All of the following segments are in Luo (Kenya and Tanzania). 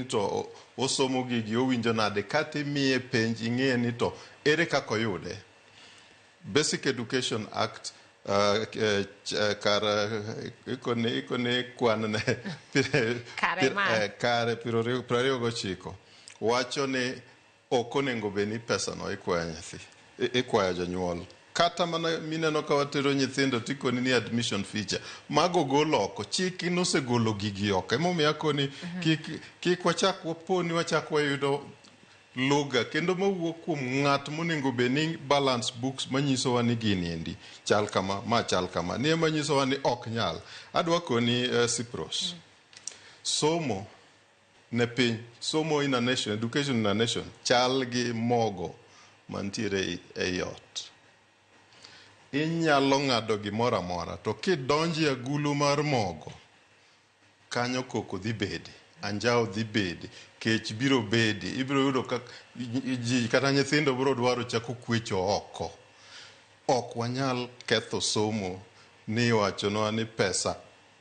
to osomo gigi owinjo nade kata imiye penj ing'e ni to ere kaka oyude. Basic Education Act kar ikone kwan ne kare 29 wacho ni ok onego bed ni pesa no ikwayo jonyuol. Kata mana mineno ka watero nyithindo tikoni ni admission feature mago golo oko chik nosegolo gigi oko emomiyo akoni kik wachak waponi wachak wayudo lugha kendo mawuok kuom ng'at monego bed ni balance books manyiso wa ni gini endi chal kama ma chal kama ni manyiso wa ni ok nyal. Adwa koni Cyprus somo ne piny somo in a nation, education in a nation chal gi mogo mantiere ei ot. Inyalo ng'ado gimoro amora to kidonji agulu mar mogo kanyo koko dhi bede, anjao dhi bede, kech biro bede, ibiro yudo ji kata nyithindo biro dwaro chako kwecho oko. Ok wanyal ketho somo ni wachonwa ni pesa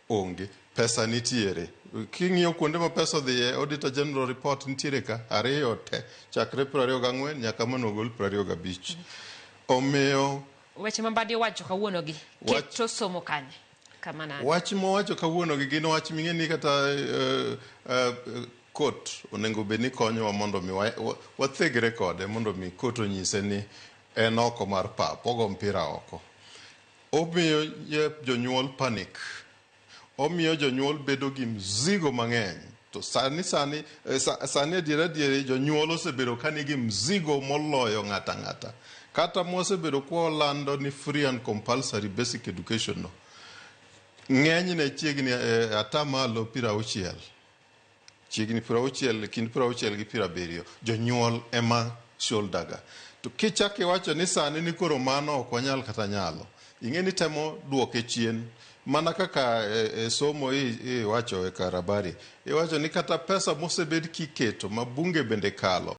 onge, pesa nitiere. King'iyo kuonde ma pesa odhiye, Auditor General Report nitiere ka, 2 te, chakre 24 nyaka manogol 25. Omiyo weche mambadi wacho kawuono gi keto somo kanye kamana wach mowacho kawuono gi gin wach ming'eni kata court onego bed ni konyowa mondo mi wathegre kode mondo mi court onyise ni en oko mar pap ogo mpira oko. Omiyo jonyuol panic, omiyo jonyuol bedo gi mzigo mang'eny. To sani adiera jonyuol osebedo ka nigi mzigo moloyo ng'ata. Kata mosebedo kwa olando ni free and compulsory basic education no ng'eny ne chiegni atamalo 60 chiegni 60 kind 60 gi 70 jonyuol ema shoulder. To kichaki wacho ni sani ni koro mano ok wanyal kata nyalo, ing'eni temo duoke chien mana kaka somo wacho e karabari iwacho ni kata pesa mosebed kiketo mabunge bende kalo